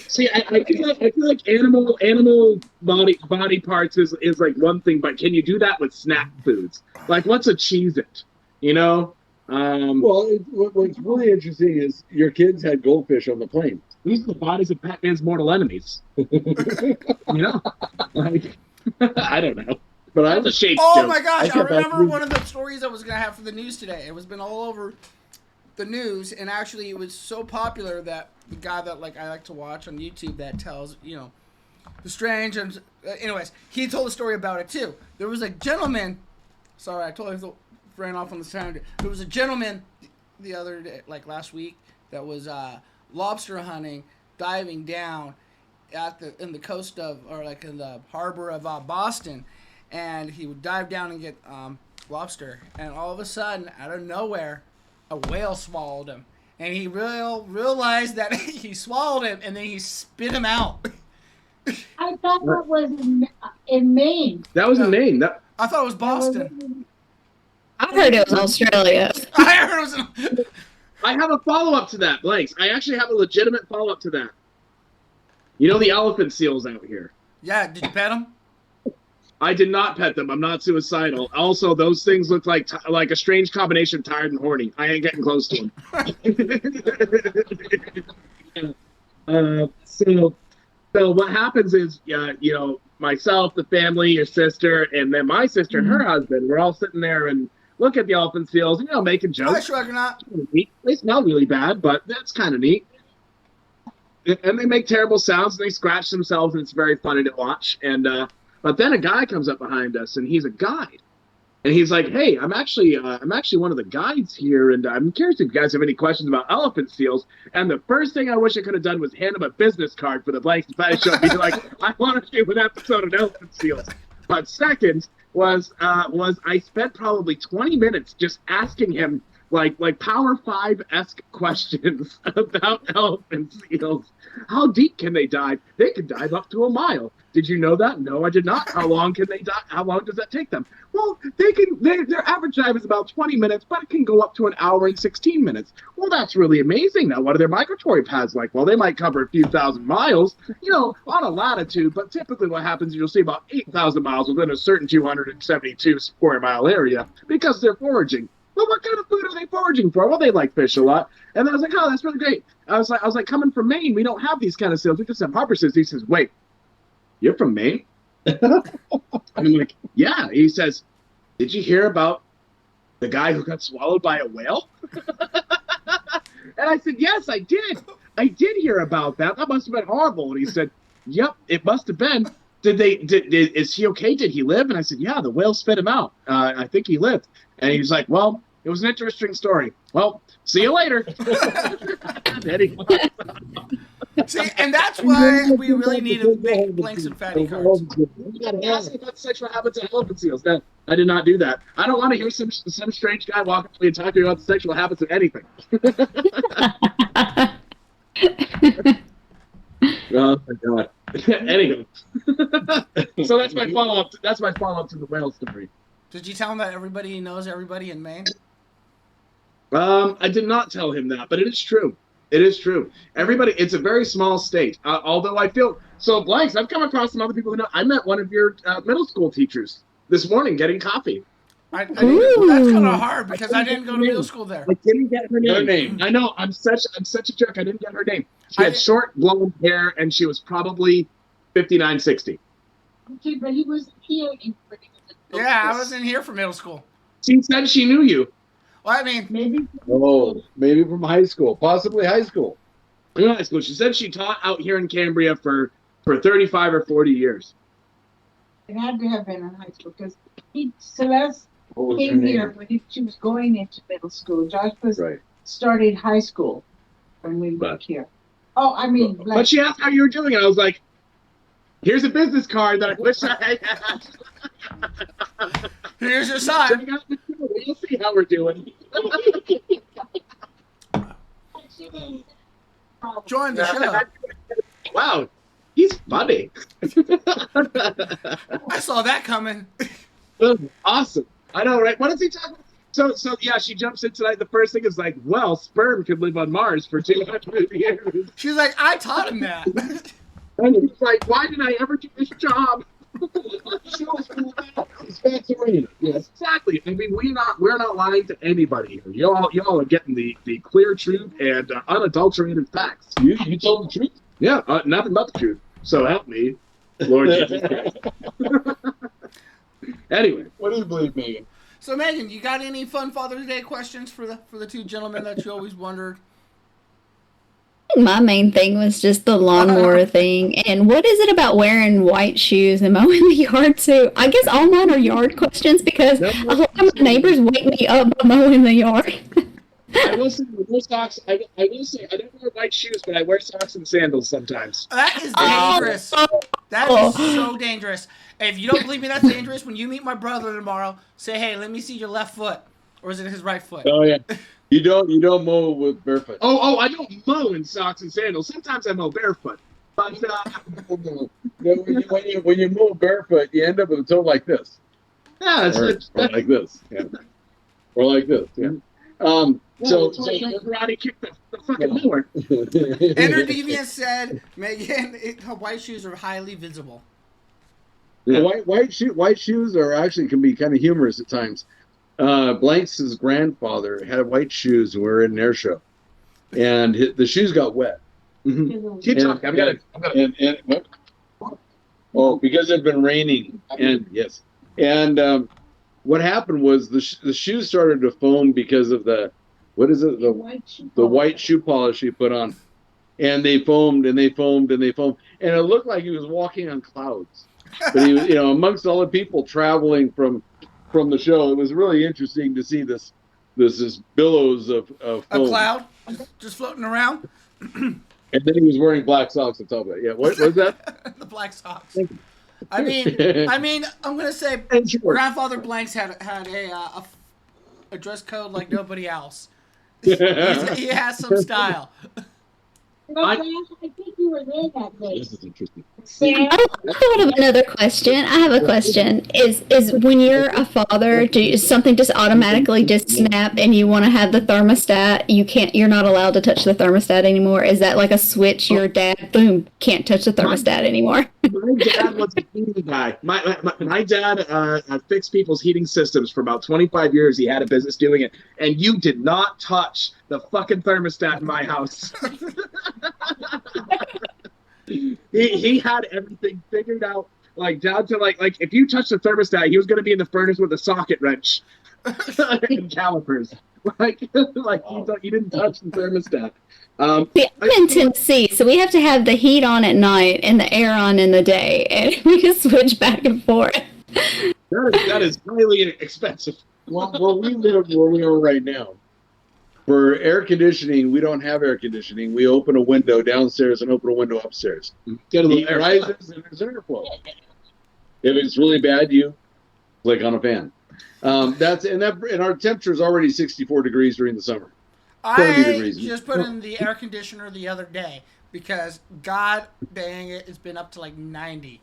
See, I feel like animal body parts is like one thing, but can you do that with snack foods? Like, what's a Cheez-It? You know? Well, what's really interesting is your kids had goldfish on the plane. These are the bodies of Batman's mortal enemies. You know? Like, I don't know. But I was a shaped Oh joke. my gosh, I remember one of the stories I was going to have for the news today. It was been all over the news, and actually it was so popular that the guy that I like to watch on YouTube that tells, the strange and anyways, he told a story about it too. There was a gentleman, sorry, I totally ran off on the sound. There was a gentleman the other day, last week, that was lobster hunting, diving down in the coast of, or in the harbor of Boston, and he would dive down and get lobster, and all of a sudden, out of nowhere, a whale swallowed him, and he realized that he swallowed him, and then he spit him out. I thought that was in Maine. That was in Maine. I thought it was Boston. I heard it was Australia. I heard it was. I have a follow-up to that, Blanks. I actually have a legitimate follow-up to that. You know the elephant seals out here? Yeah, did you pet them? I did not pet them. I'm not suicidal. Also, those things look like a strange combination of tired and horny. I ain't getting close to them. So what happens is, myself, the family, your sister, and then my sister and her husband, we're all sitting there and look at the elephant seals, making jokes. Hi, Shrug or not. They smell really bad, but that's kind of neat. And they make terrible sounds, and they scratch themselves, and it's very funny to watch. And but then a guy comes up behind us, and he's a guide, and he's like, "Hey, I'm actually one of the guides here, and I'm curious if you guys have any questions about elephant seals." And the first thing I wish I could have done was hand him a business card for the Blanks and Fatty Show, and be like, "I want to do an episode of elephant seals." But second was I spent probably 20 minutes just asking him like Power 5-esque questions about elephant seals. How deep can they dive? They can dive up to a mile. Did you know that? No, I did not. How long can they dive? How long does that take them? Well, their average dive is about 20 minutes, but it can go up to an hour and 16 minutes. Well, that's really amazing. Now, what are their migratory paths like? Well, they might cover a few thousand miles, on a latitude, but typically what happens is you'll see about 8,000 miles within a certain 272 square mile area because they're foraging. Well, what kind of food are they foraging for? Well, they like fish a lot. And I was like, oh, that's really great. I was like, coming from Maine, we don't have these kind of seals. We just have harbor seals. He says, wait, you're from Maine? And I'm like, yeah. He says, did you hear about the guy who got swallowed by a whale? And I said, yes, I did. I did hear about that. That must have been horrible. And he said, yep, it must have been. Is he okay? Did he live? And I said, yeah, the whale spit him out. I think he lived. And he was like, well, it was an interesting story. Well, see you later. See, and that's why we really need to make Blanks and Fatty cards. You got to ask about sexual habits of elephant seals. No, I did not do that. I don't want to hear some strange guy walk up to me and talk to me about the sexual habits of anything. Oh my god. Anyway, so that's my follow-up. That's my follow-up to the whale story. Did you tell him that everybody knows everybody in Maine? I did not tell him that, but it is true. It is true. Everybody, it's a very small state. Although I feel so, Blanks. I've come across some other people who know. I met one of your middle school teachers this morning getting coffee. That's kind of hard because I didn't go to middle school there. I didn't get her name. I know. I'm such a jerk. I didn't get her name. She had short blonde hair, and she was probably 5960. Okay, but he wasn't here in Yeah, I was in here for middle school. She said she knew you. Well, I mean, maybe. Oh, maybe from high school, possibly high school. In high school. She said she taught out here in Cambria for 35 or 40 years. It had to have been in high school because Celeste What was her came name? here when she was going into middle school. Josh was Right. started high school when we moved here. Oh, I mean, But she asked how you were doing, and I was like, here's a business card that I wish I had. here's your sign. We'll see how we're doing. Join the show. Wow, he's funny. I saw that coming. Awesome. I know, right? What is he talking about? So yeah, she jumps in tonight. The first thing is like, well, sperm could live on Mars for 200 years. She's like, I taught him that. And he's like, why did I ever do this job? Yes, exactly. I mean, we're not lying to anybody here. Y'all are getting the clear truth and unadulterated facts. You told the truth. Yeah, nothing but the truth. So help me, Lord Jesus Christ. Anyway, What do you believe, Megan? So, Megan, you got any fun Father's Day questions for the two gentlemen that you always wondered? My main thing was just the lawnmower thing. And what is it about wearing white shoes and mowing the yard too? I guess all mine are yard questions because a lot of my neighbors wake me up by mowing the yard. I will say, I wear socks. I will say, I don't wear white shoes, but I wear socks and sandals sometimes. That is dangerous. That is so dangerous. If you don't believe me, that's dangerous. When you meet my brother tomorrow, say, hey, let me see your left foot. Or is it his right foot? Oh yeah. You don't mow with barefoot. Oh, I don't mow in socks and sandals. Sometimes I mow barefoot. But when you mow barefoot, you end up with a toe like this, yeah, or like this, yeah, or like this, yeah. So karate kick the fucking mower. Enter Deviant said, Megan, her white shoes are highly visible. Yeah. White shoes are actually can be kind of humorous at times. Blanks' grandfather had white shoes and we were in an air show, and the shoes got wet. Mm-hmm. Keep talking. I'm gonna. Oh, because it had been raining, and yes, and what happened was the shoes started to foam because of the white shoe polish he put on, and they foamed and they foamed and they foamed, and it looked like he was walking on clouds. But he was, amongst all the people traveling from the show, it was really interesting to see this billows of foam. A cloud just floating around. And then he was wearing black socks on top of it. Yeah, what was that? The black socks. I mean, I'm gonna say Grandfather Blanks had a dress code like nobody else. He has some style. I think you were there that day. This is interesting. I thought of another question. I have a question. Is when you're a father, does something just automatically just snap and you want to have the thermostat? You're not allowed to touch the thermostat anymore. Is that like a switch? Your dad, boom, can't touch the thermostat anymore. My dad was a heating guy. My dad fixed people's heating systems for about 25 years. He had a business doing it, and you did not touch the fucking thermostat in my house. He had everything figured out, like down to like if you touch the thermostat, he was going to be in the furnace with a socket wrench and calipers. You didn't touch the thermostat. See, I'm in Tennessee, so we have to have the heat on at night and the air on in the day, and we can switch back and forth. That is highly expensive. Well, we live where we are right now. For air conditioning, we don't have air conditioning. We open a window downstairs and open a window upstairs. Get a little Heat rises and there's airflow. If it's really bad, you click on a fan. And our temperature is already 64 degrees during the summer. I just put in the air conditioner the other day because God dang it, it's been up to like 90.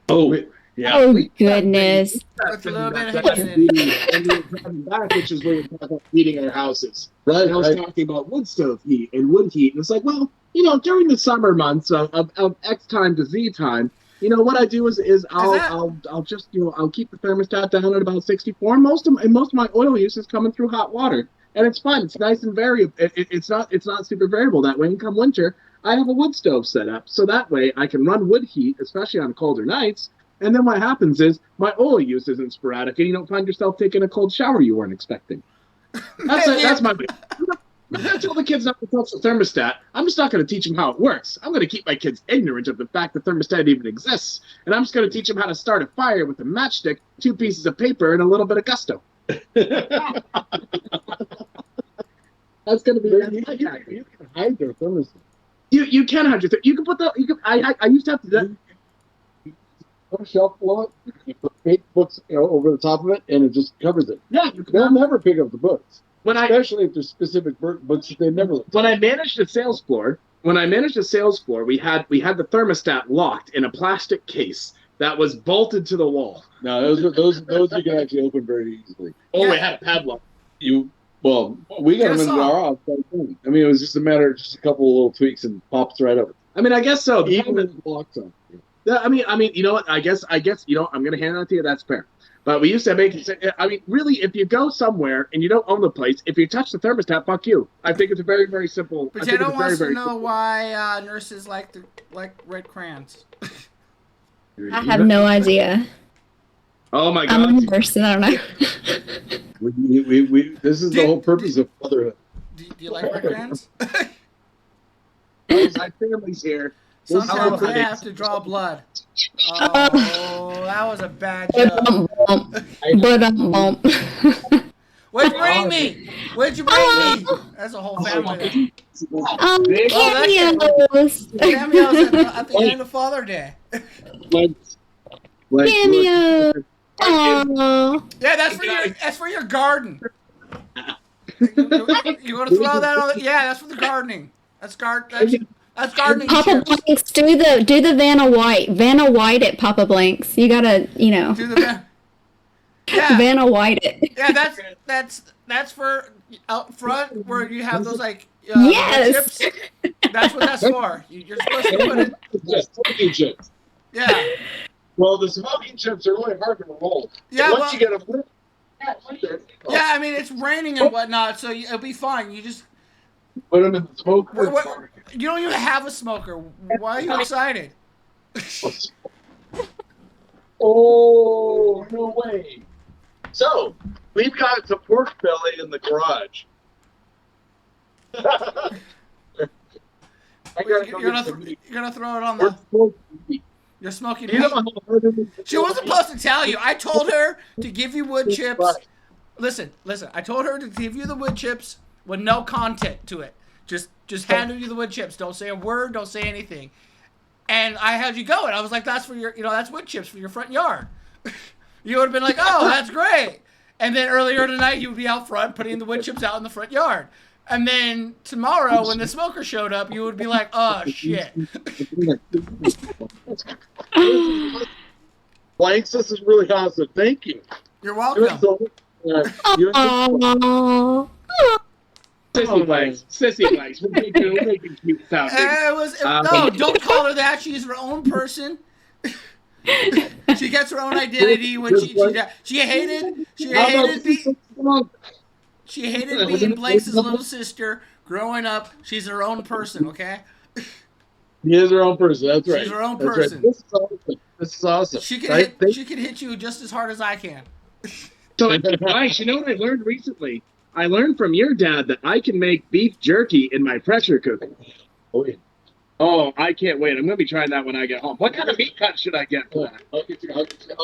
Oh, yeah. Oh, goodness. That's a little bit of heat. Back, which is where we're talking about heating our houses. Right, and I was talking about wood stove heat and wood heat. And it's like, well, during the summer months of X time to Z time, what I do is I'll just I'll keep the thermostat down at about 64. Most of my oil use is coming through hot water, and it's fun. It's nice and variable. It's not super variable that way. And come winter, I have a wood stove set up, so that way I can run wood heat, especially on colder nights. And then what happens is my oil use isn't sporadic, and you don't find yourself taking a cold shower you weren't expecting. That's my way. I'm going to tell the kids not to touch the thermostat. I'm just not going to teach them how it works. I'm going to keep my kids ignorant of the fact the thermostat even exists. And I'm just going to teach them how to start a fire with a matchstick, 2 pieces of paper, and a little bit of gusto. That's going to be You can hide their thermostat. You can hide your you can put the I used to have to do that. Put a shelf below it, you put fake books over the top of it, and it just covers it. Yeah, They'll never pick up the books. Especially if there's specific books that they never look. When I managed a sales floor, we had the thermostat locked in a plastic case that was bolted to the wall. No, those you can actually open very easily. Oh, we had a padlock. We got them into our outside thing. I mean, it was just a matter of just a couple of little tweaks and pops right over. I mean, I guess so. Even with the blocks on. Yeah, I mean, you know what? I guess, I'm going to hand it to you. That's fair. But we used to make it. I mean, really, if you go somewhere and you don't own the place, if you touch the thermostat, fuck you. I think it's a very, very simple. Potato wants to know why nurses like red crayons. I have no idea. Oh my God! I'm a nurse, and I don't know. This is the whole purpose of motherhood. Do you like red crayons? My family's here. Sometimes I have to draw blood. Oh, that was a bad joke. Where'd you bring me? Where'd you bring me? That's a whole family. Cameos. Cameos at the end of Father Day. Cameo. Aww. Yeah, that's for your garden. You're gonna throw that on? Yeah, that's for the gardening. That's gardening. Papa Blanks, do the Vanna White at Papa Blanks. You gotta, do the Vanna White it. Yeah, that's for out front where you have those yes. chips. That's what that's for. You're supposed to put it. Smoking chips. Yeah. Well, the smoking chips are really hard to roll. Yeah. Once you get them. Yeah, I mean it's raining and whatnot, so it'll be fine. You just put them in the smoker. You don't even have a smoker. Why are you excited? Oh, no way. So, we've got some pork belly in the garage. You're gonna throw it on the... You're smoking meat. She wasn't supposed to tell you. I told her to give you wood chips. Listen. I told her to give you the wood chips with no content to it. Just handed you the wood chips. Don't say a word. Don't say anything. And I had you go, and I was like, "That's for your, that's wood chips for your front yard." You would have been like, "Oh, that's great." And then earlier tonight, you would be out front putting the wood chips out in the front yard. And then tomorrow, when the smoker showed up, you would be like, "Oh shit." Blanks, this is really awesome. Thank you. You're welcome. Sissy Blanks. We're making cute sound. No, don't call her that. She's her own person. She gets her own identity when she hated being Blake's little sister growing up. She's her own person, okay? She is her own person. That's right. She's her own person. Right. This is awesome. She can hit you just as hard as I can. So, Blanks, you know what I learned recently? I learned from your dad that I can make beef jerky in my pressure cooker. Oh, yeah. Oh, I can't wait. I'm going to be trying that when I get home. What kind of meat cut should I get for that? I'll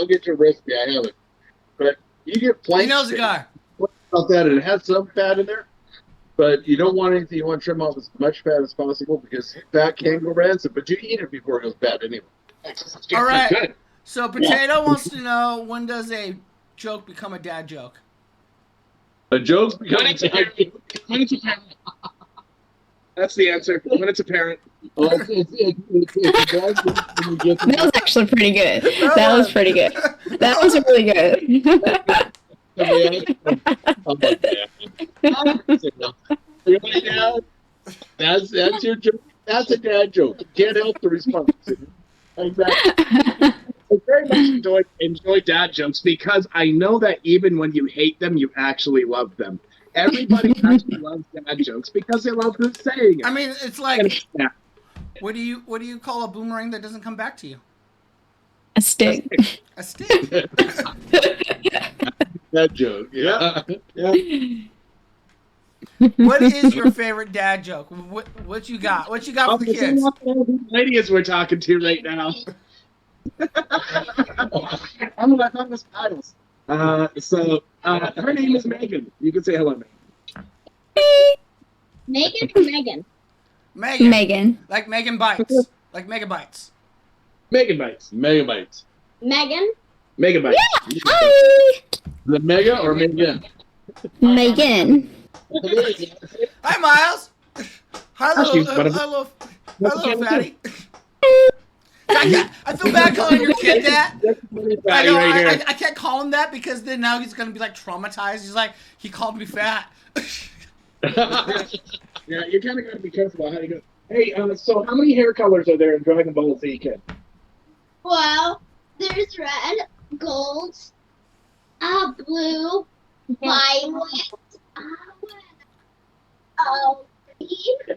get your recipe. I have it. But you get Blanks. He knows the guy. About that, it has some fat in there, but you don't want anything. You want to trim off as much fat as possible because fat can go rancid. But you eat it before it goes bad anyway. All right. Good. So Potato wants to know, when does a joke become a dad joke? A joke's becoming when it's apparent. That's the answer. When it's apparent. That was actually pretty good. That was pretty good. That was really good. Really, Dad? That's your joke. That's a dad joke. You can't help the response. Exactly. I very much enjoy dad jokes because I know that even when you hate them, you actually love them. Everybody actually loves dad jokes because they love who's saying it. I mean, it's like What do you call a boomerang that doesn't come back to you? A stick. A stick. That joke. Yeah. Yeah. What is your favorite dad joke? What you got? What you got for the kids? Ladies we're talking to right now. I'm like on the styles. Her name is Megan. You can say hello, Megan. Megan or Megan? Megan. Megan. Like Megan Bytes. Like Megabytes. Megan Bytes. Megabytes. Megan? Megan Bytes. Hi. The Mega or Megan? Megan. Hi, Miles. Hi, she's little, one of- hi, little fatty. I feel bad calling your kid that. I know. I can't call him that because then now he's gonna be like traumatized. He's like, he called me fat. Yeah, you kind of got to be careful about how you go. Hey, so how many hair colors are there in Dragon Ball Z, kid? Well, there's red, gold, blue, violet, green.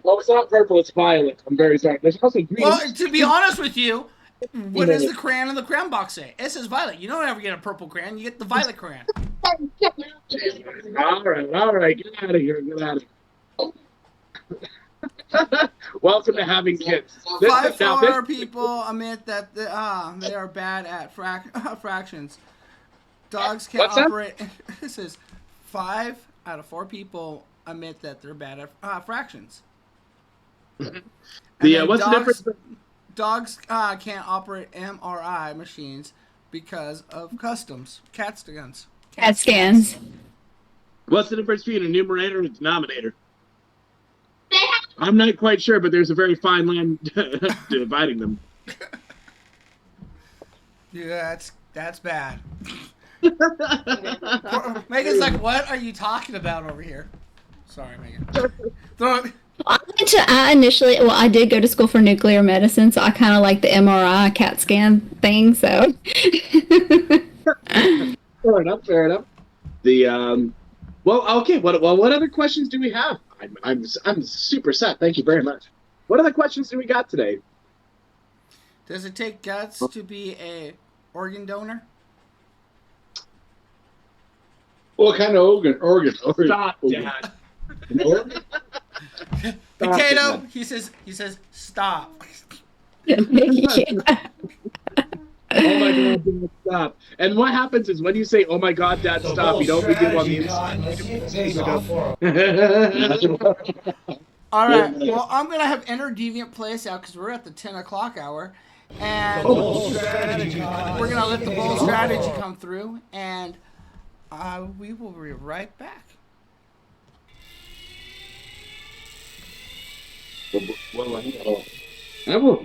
Well, it's not purple, it's violet. I'm very sorry. There's also green. Well, to be honest with you, what does the crayon in the crayon box say? It says violet. You don't ever get a purple crayon. You get the violet crayon. All right. Get out of here. Get out of here. Welcome to having kids. Five four people admit that they are bad at fractions. Dogs can't What's that? operate. This is 5 out of 4 people admit that they're bad at fractions. What's the difference? Dogs can't operate MRI machines because of customs. CAT scans. CAT scans. What's the difference between a numerator and a denominator? I'm not quite sure, but there's a very fine line dividing them. Yeah, that's bad. Megan's like, what are you talking about over here? Sorry, Megan. I did go to school for nuclear medicine, so I kind of like the MRI CAT scan thing. So, Fair enough. What other questions do we have? I'm super set. Thank you very much. What other questions do we got today? Does it take guts to be a organ donor? What kind of organ? Stop, Dad. An organ? Potato. He says stop. Oh my God, Dad, stop. And what happens is when you say, oh my God, Dad, stop, you don't begin on the inside. All right. Well, I'm going to have Enter Deviant play us out because we're at the 10 o'clock hour. And we're going to let the bold strategy come through. And we will be right back. I will.